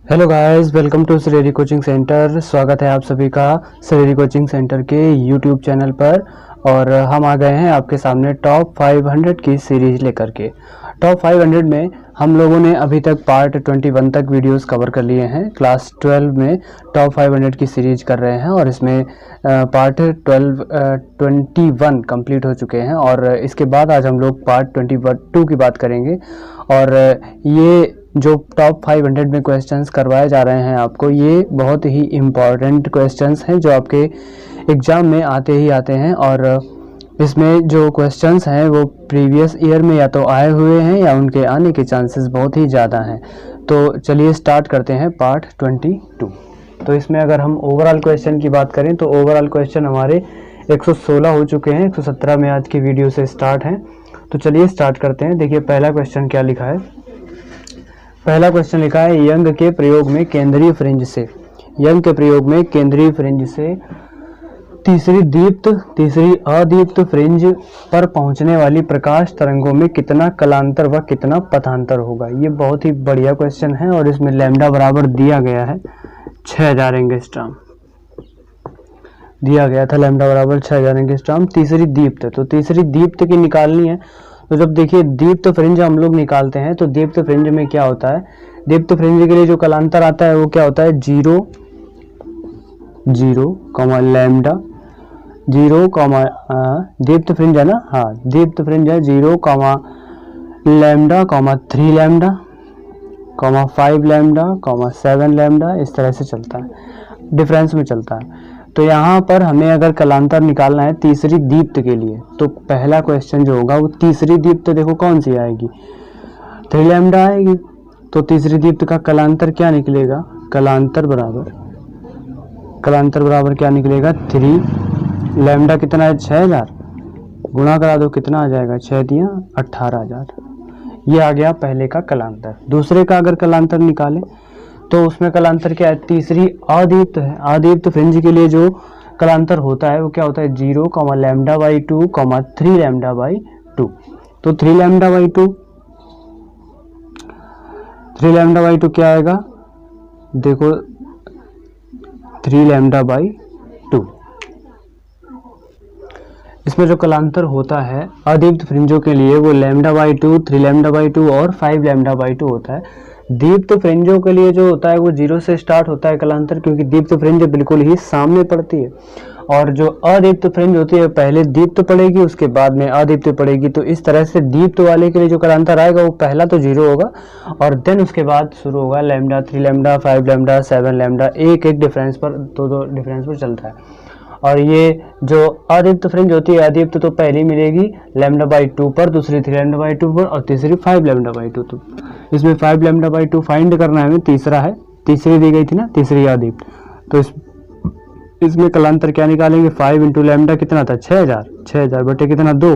Hello guys, welcome to Shreri coaching centre. स्वागत है आप सभी का श्रेरी कोचिंग सेंटर के यूट्यूब चैनल पर। और हम आ गए हैं आपके सामने टॉप 500 की सीरीज लेकर के। टॉप 500 में हम लोगों ने अभी तक पार्ट 21 तक वीडियोस कवर कर लिए हैं। क्लास 12 में टॉप 500 की सीरीज कर रहे हैं और इसमें पार्ट 21 कंप्लीट हो चुके हैं और इसके बाद आज हम लोग पार्ट 22 की बात करेंगे। और ये जो टॉप 500 में क्वेश्चंस करवाए जा रहे हैं आपको, ये बहुत ही इम्पॉर्टेंट क्वेश्चंस हैं जो आपके एग्ज़ाम में आते ही आते हैं। और इसमें जो क्वेश्चंस हैं वो प्रीवियस ईयर में या तो आए हुए हैं या उनके आने के चांसेस बहुत ही ज़्यादा हैं। तो चलिए स्टार्ट करते हैं पार्ट 22। तो इसमें अगर हम ओवरऑल क्वेश्चन की बात करें तो ओवरऑल क्वेश्चन हमारे 116 हो चुके हैं। 117 में आज की वीडियो से स्टार्ट हैं। तो चलिए स्टार्ट करते हैं। देखिए पहला क्वेश्चन क्या लिखा है। पहला क्वेश्चन लिखा है, यंग के प्रयोग में केंद्रीय फ्रिंज से, यंग के प्रयोग में केंद्रीय फ्रिंज से तीसरी दीप्त तीसरी अदीप्त फ्रिंज पर पहुंचने वाली प्रकाश तरंगों में कितना कलांतर व कितना पथांतर होगा। ये बहुत ही बढ़िया क्वेश्चन है और इसमें लैम्डा बराबर दिया गया है 6000 एंगस्ट्रॉम दिया गया था। लैम्डा बराबर 6000 एंगस्ट्रॉम। तीसरी दीप्त, तो तीसरी दीप्त की निकालनी है। तो जब देखिए दीप्त फ्रिंज हम लोग निकालते हैं तो दीप्त फ्रिंज में क्या होता है, दीप्त फ्रिंज के लिए जो कलांतर आता है वो क्या होता है, 0 0 लैम्डा 0 दीप्त फ्रिंज है ना, हाँ दीप्त फ्रिंज है 0 लैम्डा 3 लैम्डा 5 लैम्डा 7 लैम्डा, इस तरह से चलता है, डिफरेंस में चलता है। तो यहाँ पर हमें अगर कलांतर निकालना है तीसरी दीप्त के लिए, तो पहला क्वेश्चन जो होगा वो तीसरी दीप्त देखो कौन सी आएगी, 3 लैम्डा आएगी। तो तीसरी दीप्त का कलांतर क्या निकलेगा, कलांतर बराबर क्या निकलेगा, 3 लैम्डा कितना है 6000, गुणा करा दो कितना आ जाएगा, 6 दिया 18000। ये आ गया पहले का कलांतर। दूसरे का अगर कलांतर निकालें तो उसमें कलांतर क्या है, तीसरी अदीप्त है। अदीप्त फ्रिंज के लिए जो कलांतर होता है वो क्या होता है, 0 लैम्डा बाई 2 3 लैम्डा बाई 2। तो 3 लैम्डा बाई 2 क्या आएगा, देखो 3 लैम्डा बाई 2। इसमें जो कलांतर होता है अदीप्त फ्रिंजों के लिए वो लैम्डा बाई 2, 3 लैम्डा बाई 2 और 5 लैम्डा बाई 2 होता है। दीप्त फ्रिंजों के लिए जो होता है वो 0 से स्टार्ट होता है कलांतर, क्योंकि दीप्त फ्रिंज बिल्कुल ही सामने पड़ती है। और जो अदीप्त फ्रिंज होती है पहले दीप्त पड़ेगी उसके बाद में अदीप्त पड़ेगी। तो इस तरह से दीप्त वाले के लिए जो कलांतर आएगा वो पहला तो 0 होगा और देन उसके बाद शुरू होगा लैम्डा, 3 लैम्डा, 5 लैम्डा, 7 लैम्डा, एक डिफरेंस पर दो डिफरेंस पर चलता है। और ये जो अदीप्त फ्रिंज होती है, अदीप्त तो पहली मिलेगी लैम्डा बाई 2 पर, दूसरी 3 लैम्डा बाई 2 पर और तीसरी 5 लैम्डा बाई 2। तो इसमें 5 लैम्डा बाई 2 फाइंड करना है हमें, तीसरा है, तीसरी दी गई थी ना, तीसरी अदीप्त। तो इसमें कलांतर क्या निकालेंगे, 5 इंटू लैम्डा कितना था 6000 बटे कितना 2,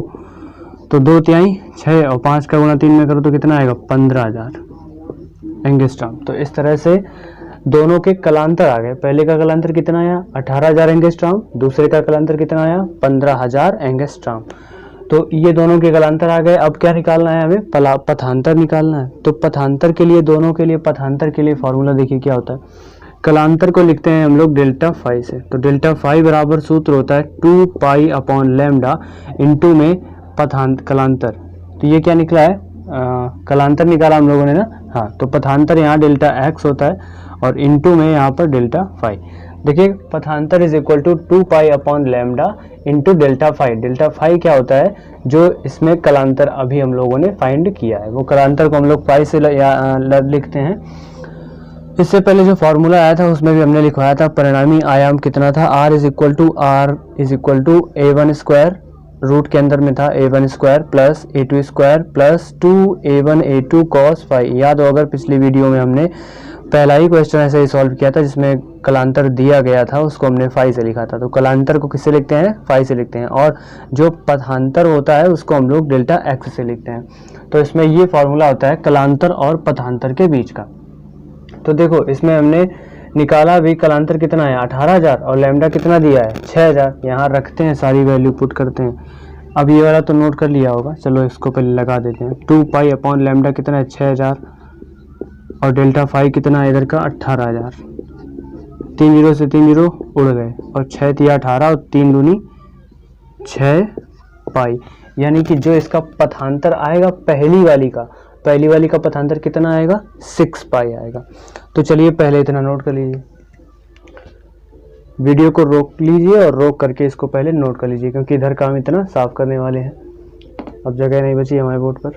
तो 2 तिहाई 6 और 5 का गुणा 3 में करो तो कितना आएगा 15000 एंगस्ट्रॉम। तो इस तरह से दोनों के कलांतर आ गए। पहले का कलांतर कितना आया 18000 एंगस्ट्रॉम, दूसरे का कलांतर कितना आया 15000 एंगस्ट्रॉम। तो ये दोनों के कलांतर आ गए। अब क्या निकालना है हमें, पथांतर निकालना है। तो पथांतर के लिए, दोनों के लिए पथांतर के लिए फॉर्मूला देखिए क्या होता है। कलांतर को लिखते हैं हम लोग डेल्टा फाई से। तो डेल्टा फाई बराबर सूत्र होता है 2 पाई अपॉन लैम्डा इंटू में कलांतर। तो ये क्या निकला है, कलांतर निकाला हम लोगों ने ना, हाँ। तो पथांतर यहाँ डेल्टा एक्स होता है और इंटू में यहाँ पर डेल्टा फाई। देखिए पथांतर is equal to 2 pi upon lambda into delta phi. Delta phi क्या होता है, जो इसमें कलांतर अभी हम लोगों ने फाइंड किया है, वो कलांतर को हम लोग पाई से लिखते हैं। इससे पहले जो फॉर्मूला आया था उसमें भी हमने लिखवाया था परिणामी आयाम कितना था, r is equal to a1 square, root के अंदर में था a1 square plus a2 square plus 2a1 a2 cos phi. याद हो अगर पिछली वीडियो में हमने पहला ही क्वेश्चन ऐसे ही सॉल्व किया था जिसमें कलांतर दिया गया था, उसको हमने फाई से लिखा था। तो कलांतर को किससे लिखते हैं, फाई से लिखते हैं, और जो पथांतर होता है उसको हम लोग डेल्टा एक्स से लिखते हैं। तो इसमें ये फॉर्मूला होता है कलांतर और पथांतर के बीच का। तो देखो इसमें हमने निकाला भी, कलांतर कितना है 18000 और लैम्डा कितना दिया है 6000। यहाँ रखते हैं, सारी वैल्यू पुट करते हैं। अब ये वाला तो नोट कर लिया होगा, चलो इसको पहले लगा देते हैं। 2 पाई अपॉन लैम्डा कितना है 6000 और डेल्टा फाई कितना है इधर का 18,000। 3 जीरो से 3 जीरो उड़ गए और 6 तिया 18 और 3 दूनी 6 पाई, यानी कि जो इसका पथांतर आएगा पहली वाली का पथांतर कितना आएगा 6 पाई आएगा। तो चलिए पहले इतना नोट कर लीजिए, वीडियो को रोक लीजिए और रोक करके इसको पहले नोट कर लीजिए, क्योंकि इधर काम इतना साफ करने वाले हैं, अब जगह नहीं बची हमारे बोर्ड पर।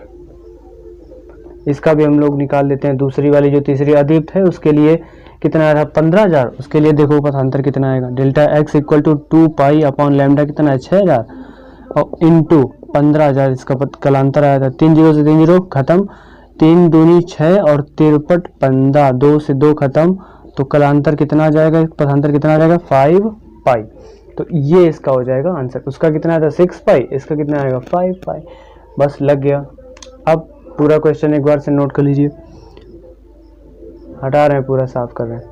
इसका भी हम लोग निकाल देते हैं। दूसरी वाली जो तीसरी अदीप्त है उसके लिए कितना आया था 15,000, उसके लिए देखो पथांतर कितना आएगा, delta x equal to 2 pi upon lambda कितना है 6,000 और इंटू 15,000 इसका कलांतर आया था। 3 जीरो से 3 जीरो खत्म, 3 दूनी 6 और 3 15, 2 से 2 खत्म, तो कलांतर कितना आ जाएगा, पथांतर कितना आ जाएगा 5 पाई। तो ये इसका हो जाएगा आंसर। उसका कितना आया था 6 पाई, इसका कितना आएगा 5 पाई। बस लग गया। अब पूरा क्वेश्चन एक बार से नोट कर लीजिए, हटा रहे हैं पूरा साफ कर रहे हैं।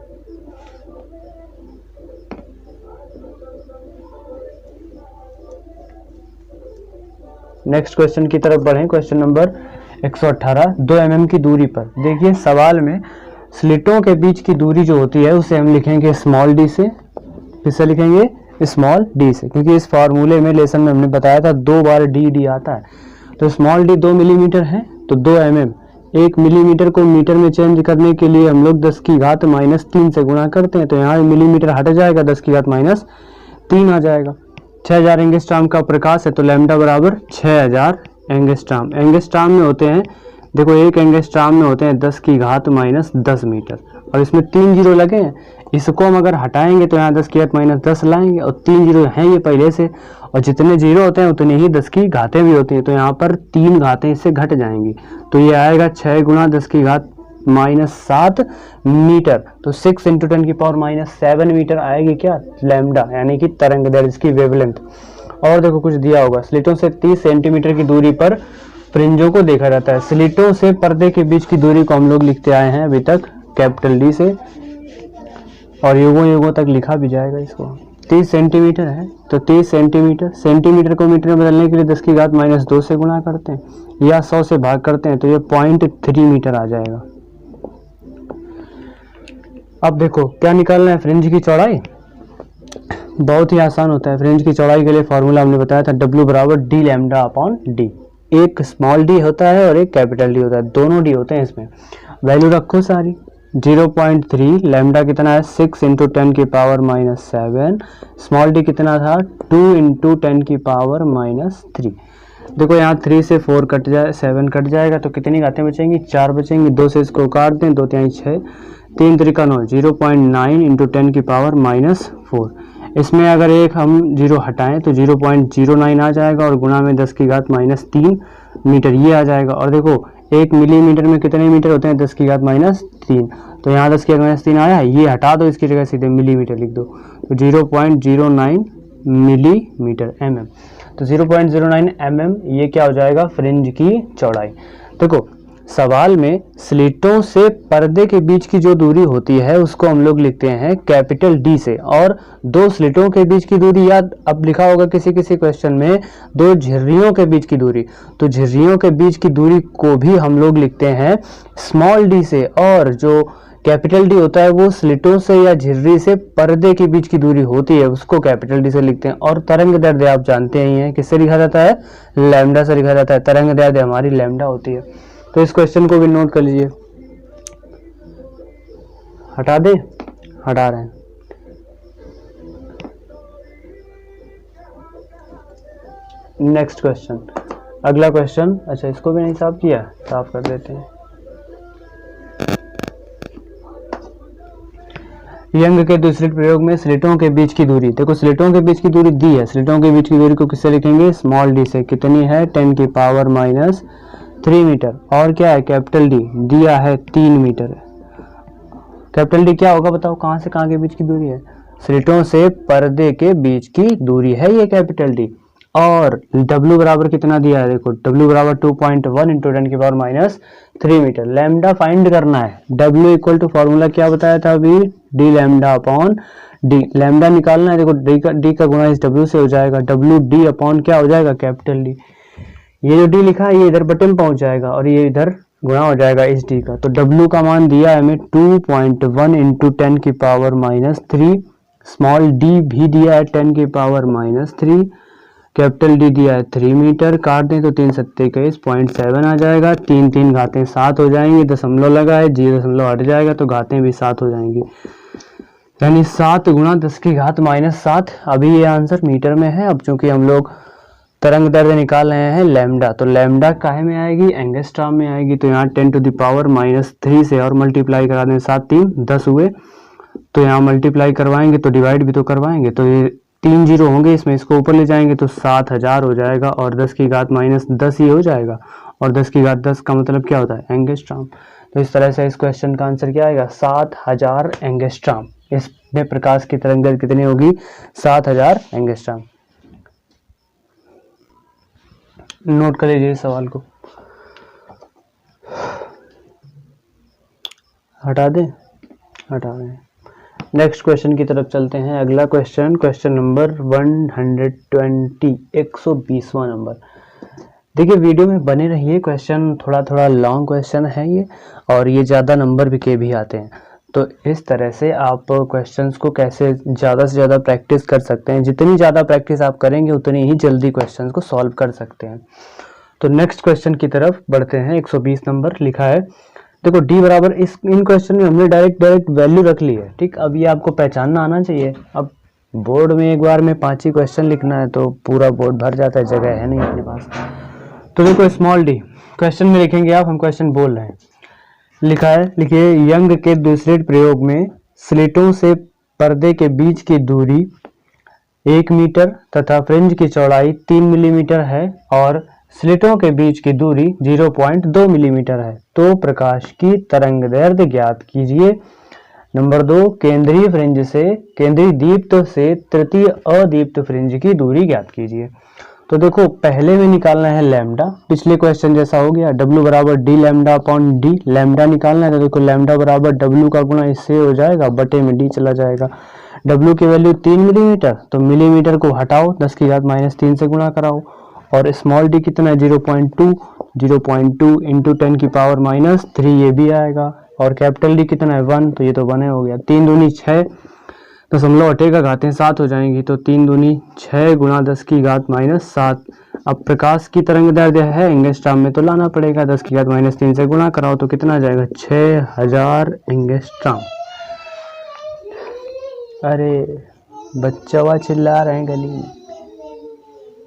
नेक्स्ट क्वेश्चन की तरफ बढ़ें। क्वेश्चन नंबर 118, 2 mm की दूरी पर। देखिए सवाल में स्लिटों के बीच की दूरी जो होती है उसे हम लिखेंगे स्मॉल डी से। किससे लिखेंगे स्मॉल डी से, क्योंकि इस फार्मूले में लेसन में हमने बताया था 2 बार डी आता है। तो स्मॉल डी 2 मिलीमीटर है, तो 2 mm 1 मिलीमीटर को मीटर में चेंज करने के लिए हम लोग 10 की घात -3 से गुणा करते हैं, तो यहाँ मिलीमीटर हट जाएगा, 10 की घात -3 आ जाएगा। 6000 एंगस्ट्राम का प्रकाश है, तो लैम्डा बराबर 6000 एंगस्ट्राम। एंगस्ट्राम में होते हैं, देखो 1 एंगस्ट्राम में होते हैं 10 की घात -10 मीटर, और इसमें 3 जीरो लगे हैं। इसको हम अगर हटाएंगे तो यहाँ 10 की घात -10 लाएंगे, और 3 जीरो हैं ये पहले से, और जितने जीरो होते हैं उतने ही 10 की घातें भी होती हैं, तो यहाँ पर 3 घातें इससे घट जाएंगी, तो ये आएगा 6 गुणा 10 की घात -7 मीटर। तो 6 × 10⁻⁷ मीटर आएगी क्या लैम्डा, यानी कि तरंग दैर्ध्य, इसकी वेवलेंथ। और देखो कुछ दिया होगा, स्लिटों से 30 सेंटीमीटर की दूरी पर फ्रिंजों को देखा जाता है। स्लिटों से पर्दे के बीच की दूरी को हम लोग लिखते आए हैं अभी तक कैपिटल डी से, और युगों तक लिखा भी जाएगा इसको। 30 सेंटीमीटर है, तो 30 सेंटीमीटर को मीटर में बदलने के लिए 10 की घात -2 से गुणा करते हैं या 100 से भाग करते हैं, तो ये 0.3 मीटर आ जाएगा। अब देखो क्या निकालना है, फ्रिंज की चौड़ाई। बहुत ही आसान होता है। फ्रिंज की चौड़ाई के लिए फॉर्मूला हमने बताया था, W बराबर d लैम्डा अपॉन डी। एक स्मॉल डी होता है और एक कैपिटल डी होता है, दोनों डी होते हैं इसमें। वैल्यू रखो सारी। 0.3, लैम्डा कितना है 6 × 10⁻⁷, स्मॉल डी कितना था 2 × 10⁻⁻3। देखो यहाँ 3 से 4 कट जाए, 7 कट जाएगा, तो कितनी घातें बचेंगी 4 बचेंगी। 2 से इसको काट दें, 2 तिहाई 6, 3 त्रिका 9, 0.9 × 10⁻⁴। इसमें अगर एक हम जीरो हटाएं तो 0.09 आ जाएगा, और गुणा में 10 की घात -3 मीटर ये आ जाएगा। और देखो 1 मिलीमीटर में कितने मीटर होते हैं 10 की घात -3, तो यहाँ 10 की घात -3 आया, ये हटा दो, इसकी जगह सीधे मिलीमीटर लिख दो, तो 0.09 मिलीमीटर mm। तो 0.09 mm ये क्या हो जाएगा फ्रिंज की चौड़ाई। देखो सवाल में स्लिटों से पर्दे के बीच की जो दूरी होती है उसको हम लोग लिखते हैं कैपिटल डी से, और 2 स्लिटों के बीच की दूरी, याद अब लिखा होगा किसी क्वेश्चन में 2 झिर्रियों के बीच की दूरी, तो झिर्रियों के बीच की दूरी को भी हम लोग लिखते हैं स्मॉल डी से, और जो कैपिटल डी होता है वो स्लिटों से या झिर्री से पर्दे के बीच की दूरी होती है उसको कैपिटल डी से लिखते हैं। और तरंग दैर्ध्य आप जानते ही हैं किससे लिखा जाता है, लैम्डा से लिखा जाता है। तरंग दैर्ध्य हमारी लैम्डा होती है। तो इस क्वेश्चन को भी नोट कर लीजिए। हटा दे, हटा रहे हैं। नेक्स्ट क्वेश्चन, अगला क्वेश्चन। अच्छा इसको भी नहीं साफ किया, साफ कर देते हैं। यंग के दूसरे प्रयोग में स्लिटों के बीच की दूरी, देखो स्लिटों के बीच की दूरी दी है, स्लिटों के बीच की दूरी को किससे लिखेंगे स्मॉल डी से। कितनी है 10⁻³ मीटर, और क्या है कैपिटल डी दिया है 3 मीटर। कैपिटल डी क्या होगा बताओ, कहां से कहां के बीच की दूरी है, स्लिटों से पर्दे के बीच की दूरी है ये कैपिटल डी। और W बराबर कितना दिया है, देखो W बराबर 2.1 × 10⁻³ मीटर। लैम्डा फाइंड करना है। W इक्वल टू फॉर्मूला क्या बताया था अभी, d lambda upon D. Lambda निकालना है, देखो d का गुणा इस W से हो जाएगा, W d अपॉन क्या हो जाएगा कैपिटल डी। ये जो d लिखा है ये इधर बटन पहुंच जाएगा और ये इधर गुणा हो जाएगा इस डी का। तो W का मान दिया है हमें 2.1 इंटू 10 की पावर -3, स्मॉल डी भी दिया है 10 की पावर -3, कैपिटल डी दिया है 3 मीटर। काट दें तो 3 सत्ते 21.7 आ जाएगा। 3 घातें 7 हो जाएंगी, दशमलव लगा है, 0 दशमलव हट जाएगा तो घातें भी 7 हो जाएंगी, यानी 7 गुणा 10 की घात -7। अभी ये आंसर मीटर में है। अब चूंकि हम लोग तरंग दैर्ध्य निकाल रहे हैं लैम्डा, तो लैम्डा काहे में आएगी, एंगस्ट्रॉम में आएगी। तो यहाँ 10 टू द पावर -3 से और मल्टीप्लाई करा दें, 7 3 10 हुए, तो यहाँ मल्टीप्लाई करवाएंगे तो डिवाइड भी तो करवाएंगे, तो ये 3 जीरो होंगे इसमें, इसको ऊपर ले जाएंगे तो 7000 हो जाएगा, और 10 की घात -10 ही हो जाएगा, और 10 की घात 10 का मतलब क्या होता है, एंगस्ट्रॉम। तो इस तरह से इस क्वेश्चन का आंसर क्या आएगा, 7000 एंगस्ट्रॉम। इसमें प्रकाश की तरंग दैर्ध्य कितनी होगी, 7000 एंगस्ट्रॉम। नोट कर लीजिए इस सवाल को, हटा दें। नेक्स्ट क्वेश्चन की तरफ चलते हैं। अगला क्वेश्चन नंबर 120, 120वां नंबर। देखिए वीडियो में बने रहिए, क्वेश्चन थोड़ा लॉन्ग क्वेश्चन है ये, और ये ज़्यादा नंबर भी आते हैं। तो इस तरह से आप क्वेश्चंस को कैसे ज़्यादा से ज़्यादा प्रैक्टिस कर सकते हैं, जितनी ज़्यादा प्रैक्टिस आप करेंगे उतनी ही जल्दी क्वेश्चंस को सॉल्व कर सकते हैं। तो नेक्स्ट क्वेश्चन की तरफ बढ़ते हैं। 120 नंबर लिखा है, देखो डी बराबर, इन क्वेश्चन में हमने डायरेक्ट वैल्यू रख ली है, ठीक। अब ये आपको पहचानना आना चाहिए। अब बोर्ड में एक बार में 5 ही क्वेश्चन लिखना है तो पूरा बोर्ड भर जाता है, जगह है नहीं अपने पास। तो देखो स्मॉल डी क्वेश्चन में लिखेंगे आप, हम क्वेश्चन बोल रहे हैं। लिखा है, लिखिए, यंग के दूसरे प्रयोग में स्लिटों से पर्दे के बीच की दूरी 1 मीटर तथा फ्रिंज की चौड़ाई 3 मिलीमीटर है, और स्लिटों के बीच की दूरी 0.2 मिलीमीटर है। तो प्रकाश की तरंग दैर्ध्य ज्ञात कीजिए। नंबर 2, केंद्रीय दीप्त से तृतीय अदीप्त फ्रिंज की दूरी ज्ञात कीजिए। तो देखो पहले में निकालना है लैम्डा, पिछले क्वेश्चन जैसा हो गया, W बराबर D lambda upon D, lambda निकालना है तो देखो लैम्डा बराबर W का गुणा इससे हो जाएगा, बटे में D चला जाएगा। W की वैल्यू 3 मिलीमीटर, तो मिलीमीटर को हटाओ, 10 की घात -3 से गुणा कराओ, और स्मॉल डी कितना है 0.2 इंटू 10 की पावर -3, ये भी आएगा, और कैपिटल डी कितना है 1, तो ये तो 1 हो गया। 3 दूनी 6, दशमलव हटेगा, घातें 7 हो जाएंगी, तो 3 दूनी 6 गुणा 10 की घात -7। अब प्रकाश की तरंग दैर्ध्य है एंगस्ट्रॉम में, तो लाना पड़ेगा, 10 की घात -3 से गुणा कराओ तो कितना आ जाएगा, 6000 एंगस्ट्रॉम। अरे बच्चा चिल्ला रहे हैं गली में।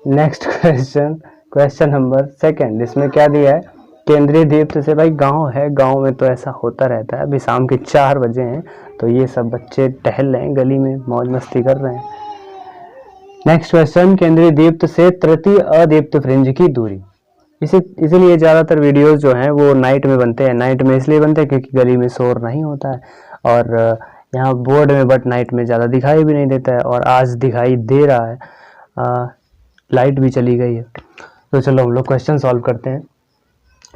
नेक्स्ट क्वेश्चन नंबर 2, इसमें क्या दिया है, केंद्रीय दीप्त से, भाई गांव है, गांव में तो ऐसा होता रहता है। अभी शाम के 4 बजे हैं, तो ये सब बच्चे टहल रहे हैं गली में, मौज मस्ती कर रहे हैं। नेक्स्ट क्वेश्चन, केंद्रीय दीप्त से तृतीय अदीप्त फ्रिंज की दूरी। इसीलिए ज़्यादातर वीडियोस जो हैं वो नाइट में बनते हैं। नाइट में इसलिए बनते हैं क्योंकि गली में शोर नहीं होता है, और यहाँ बोर्ड में बट नाइट में ज़्यादा दिखाई भी नहीं देता है, और आज दिखाई दे रहा है, लाइट भी चली गई है। तो चलो हम लोग क्वेश्चन सॉल्व करते हैं।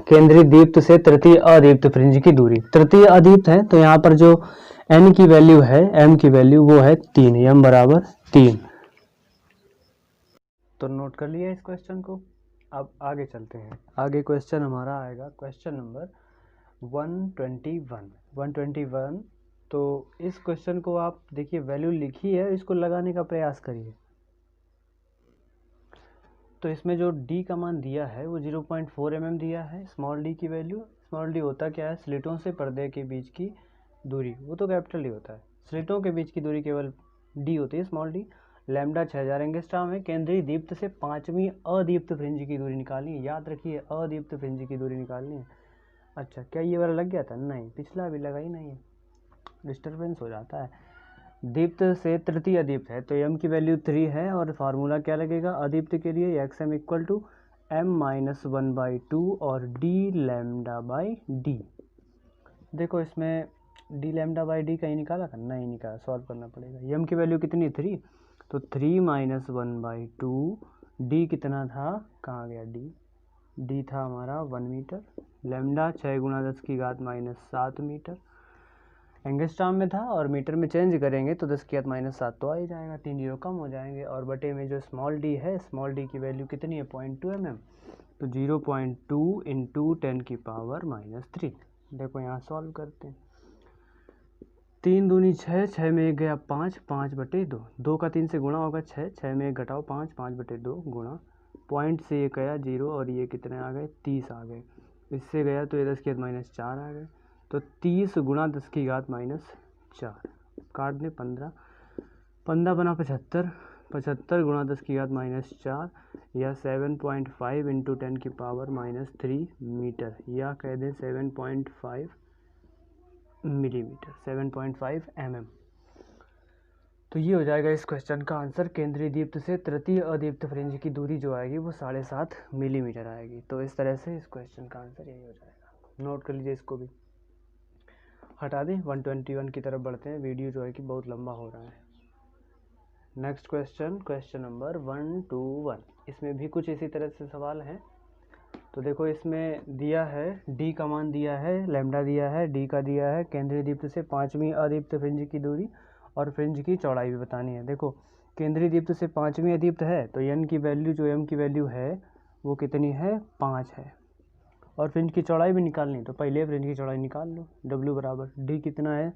केंद्रीय दीप्त से तृतीय अदीप्त फ्रिंज की दूरी, तृतीय अदीप्त है तो यहाँ पर जो n की वैल्यू है, m की वैल्यू वो है 3, m बराबर 3। तो नोट कर लिया इस क्वेश्चन को। अब आगे चलते हैं। आगे क्वेश्चन हमारा आएगा क्वेश्चन नंबर 121। तो इस क्वेश्चन को आप देखिए, वैल्यू लिखी है, इसको लगाने का प्रयास करिए। तो इसमें जो D का मान दिया है वो 0.4 mm दिया है, स्मॉल d की वैल्यू। स्मॉल d होता क्या है, स्लिटों से पर्दे के बीच की दूरी, वो तो कैपिटल D होता है, स्लिटों के बीच की दूरी केवल D होती है, स्मॉल d। लैम्डा 6000 एंगस्ट्रॉम है। केंद्रीय दीप्त से 5वीं अदीप्त फ्रिंज की दूरी निकालनी है, याद रखिए अदीप्त फ्रिंज की दूरी निकालनी है। अच्छा, क्या ये वाला लग गया था, नहीं, पिछला भी लगा ही नहीं है, डिस्टर्बेंस हो जाता है। दीप्त से तृतीय अदीप्त है तो m की वैल्यू 3 है, और फार्मूला क्या लगेगा अदीप्त के लिए, xm इक्वल टू m-1/2 और d लैम्डा बाई डी। देखो इसमें d लैम्डा बाई डी कहीं निकाला था, नहीं निकाला, सॉल्व करना पड़ेगा। m की वैल्यू कितनी 3, तो 3-1/2, d कितना था, कहाँ गया d था हमारा 1 मीटर, लैम्डा 6 गुणा 10 की घात -7 मीटर, एंगस्ट्रॉम में था, और मीटर में चेंज करेंगे तो 10 की घात -7 तो आ ही जाएगा, 3 जीरो कम हो जाएंगे, और बटे में जो स्मॉल d है, स्मॉल d की वैल्यू कितनी है 0.2 mm, तो 0.2 इंटू 10⁻³ देखो यहाँ सॉल्व करते हैं। 3 दूनी 6, 6 में 1 गया 5, 5/2, 2 का 3 से गुणा होगा 6, 6 में 1 घटाओ 5, 5/2 गुणा पॉइंट से ये गया 0 और ये कितने आ गए 30 आ गए। इससे गया तो ये 10⁻⁻4 आ गए। तो 30 गुणा 10⁻⁻4 काट दें 15, 15 बना 75, 75 गुणा 10⁻⁻4 या 7.5 इंटू 10⁻³ मीटर, या कह दें 7.5 मिलीमीटर, 7.5 mm। तो ये हो जाएगा इस क्वेश्चन का आंसर। केंद्रीय दीप्त से तृतीय अदीप्त फ्रिंज की दूरी जो आएगी वो 7.5 मिलीमीटर आएगी। तो इस तरह से इस क्वेश्चन का आंसर यही हो जाएगा। नोट कर लीजिए, इसको भी हटा दें। 121 की तरफ बढ़ते हैं, वीडियो जो है कि बहुत लंबा हो रहा है। Next question, question number 121। इसमें भी कुछ इसी तरह से सवाल हैं। तो देखो इसमें दिया है डी का मान दिया है, लैम्डा दिया है, डी का दिया है, केंद्रीय दीप्त से 5वीं अदीप्त फ्रिंज की दूरी और फ्रिंज की चौड़ाई भी बतानी है। देखो केंद्रीय दीप्त से 5वीं अदीप्त है तो एन की वैल्यू जो एम की वैल्यू है वो कितनी है 5 है, और फ्रिंज की चौड़ाई भी निकालनी है। तो पहले फ्रिंज की चौड़ाई निकाल लो। डब्ल्यू बराबर डी कितना है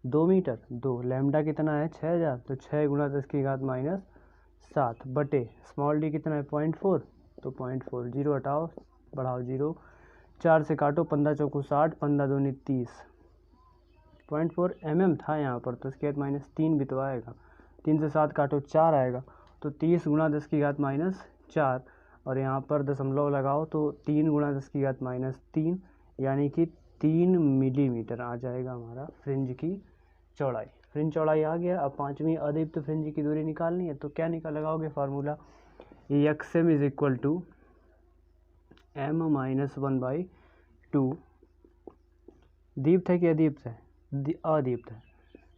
2 मीटर, 2 लैम्डा कितना है 6000, तो 6 गुणा 10⁻⁷ बटे स्मॉल डी कितना है 0.4, तो 0.4, 0 हटाओ बढ़ाओ 0, 4 से काटो 15 चौको 60, 15 दूनी 30, 0.4 mm था यहाँ पर, तो इसके बाद -3 भी तो आएगा। 3 से 7 काटो 4 आएगा, तो 30 गुणा 10⁻⁴ और यहाँ पर दशमलव लगाओ तो 3 गुणा 10⁻⁻3 यानी कि 3 मिलीमीटर आ जाएगा हमारा फ्रिंज की चौड़ाई। फ्रिंज चौड़ाई आ गया। अब 5वीं अदीप्त फ्रिंज की दूरी निकालनी है, तो क्या लगाओगे formula, XM is equal to m-1/2। दीप्त है कि अदीप्त है, अदीप्त है,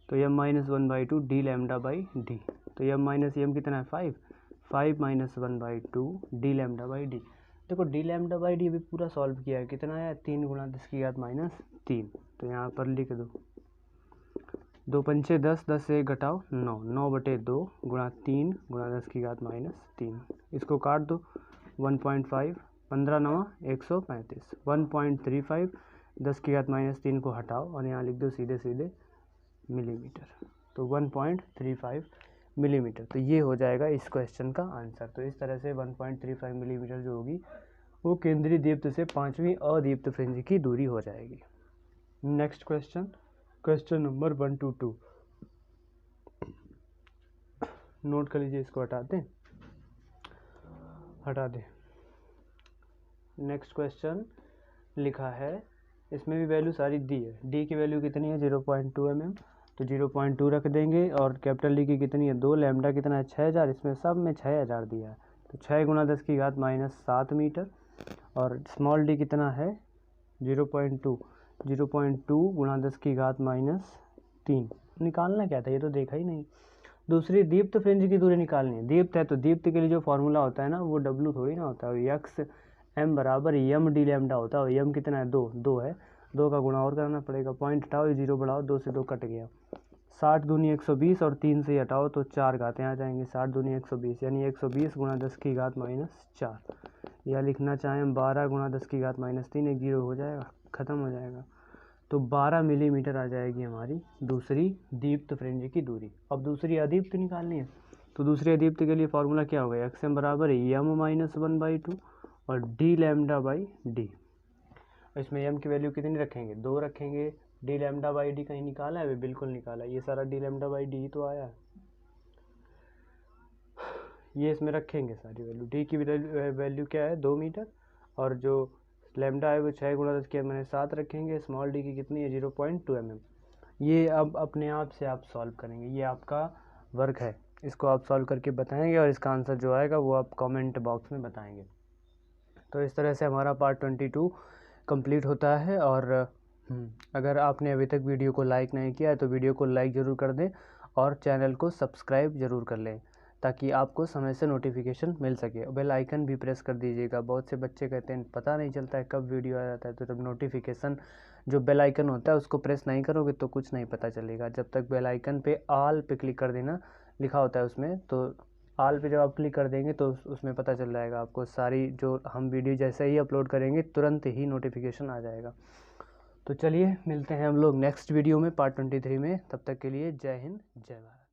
तो m-1/2 d lambda by D. तो m कितना है 5, 5 - 1/2 d लैम्डा बाई डी। देखो d लैम्डा बाई डी अभी पूरा सॉल्व किया है, कितना है 3 गुणा 10⁻⁻3। तो यहाँ पर लिख दो 2 पंचे 10, 10 से 1 घटाओ 9, 9/2 गुणा 3 गुणा 10⁻⁻3। इसको काट दो 1.5, 15 9 135, 1.35, 10⁻⁻3 को हटाओ और यहाँ लिख दो सीधे सीधे मिलीमीटर, तो 1.35 मिलीमीटर। तो ये हो जाएगा इस क्वेश्चन का आंसर। तो इस तरह से 1.35 मिलीमीटर जो होगी वो केंद्रीय दीप्त से 5वीं अदीप्त फ्रिंज की दूरी हो जाएगी। Next question, question number 122। Note कर लीजिए, इसको हटा दें। नेक्स्ट क्वेश्चन लिखा है, इसमें भी वैल्यू सारी दी है। डी की वैल्यू कितनी है 0.2 mm, तो 0.2 रख देंगे। और कैपिटल डी की कितनी है 2, लैम्डा कितना है 6000, इसमें सब में 6000 दिया है, तो 6 गुणा 10⁻⁷ मीटर। और स्मॉल डी कितना है 0.2, 0.2 गुणा 10⁻³ निकालना क्या था, ये तो देखा ही नहीं। दूसरी दीप्त फ्रिंज की दूरी निकालनी है। दीप्त है तो दीप्त के लिए जो फॉर्मूला होता है ना वो W थोड़ी ना होता है, XM बराबर m d लैम्डा होता है। और m कितना है 2 है, 2 का गुणा और करना पड़ेगा, पॉइंट हटाओ 0 बढ़ाओ, 2 से 2 कट गया, 60 दूनी 120 और 3 से हटाओ तो 4 घातें आ जाएंगे, 60 दूनी 120 यानी 120 गुणा 10⁻⁴। या लिखना चाहें 12 गुणा 10⁻⁻3, एक 0 हो जाएगा, ख़त्म हो जाएगा। तो 12 मिलीमीटर आ जाएगी हमारी दूसरी दीप्त फ्रिंज की दूरी। अब दूसरी अदीप्त निकालनी है, तो दूसरी अदीप्त के लिए फॉर्मूला क्या होगा, XM बराबर m-1/2 और d लैम्डा बाई डी। इसमें m की वैल्यू कितनी रखेंगे 2 रखेंगे। d लैम्डा बाई डी कहीं निकाला है, बिल्कुल निकाला है, ये सारा d लैम्डा बाई डी तो आया है, ये इसमें रखेंगे सारी वैल्यू। d की वैल्यू क्या है 2 मीटर, और जो लैम्डा है वो 6 गुणा 10⁻⁷ रखेंगे। स्मॉल डी की कितनी है 0.2 mm। ये अब अपने आप से आप सॉल्व करेंगे, ये आपका वर्क है, इसको आप सॉल्व करके बताएंगे और इसका आंसर जो आएगा वो आप कमेंट बॉक्स में बताएंगे। तो इस तरह से हमारा पार्ट 22 कंप्लीट होता है। और अगर आपने अभी तक वीडियो को लाइक नहीं किया है तो वीडियो को लाइक ज़रूर कर दें और चैनल को सब्सक्राइब ज़रूर कर लें ताकि आपको समय से नोटिफिकेशन मिल सके। बेल आइकन भी प्रेस कर दीजिएगा। बहुत से बच्चे कहते हैं पता नहीं चलता है कब वीडियो आ जाता है, तो जब नोटिफिकेशन जो बेल आइकन होता है उसको प्रेस नहीं करोगे तो कुछ नहीं पता चलेगा। जब तक बेल आइकन पे ऑल पे क्लिक कर देना लिखा होता है उसमें, तो ऑल पे जब आप क्लिक कर देंगे तो उसमें पता चल जाएगा आपको सारी, जो हम वीडियो जैसे ही अपलोड करेंगे तुरंत ही नोटिफिकेशन आ जाएगा। तो चलिए मिलते हैं हम लोग नेक्स्ट वीडियो में पार्ट 23 में। तब तक के लिए जय हिंद जय भारत।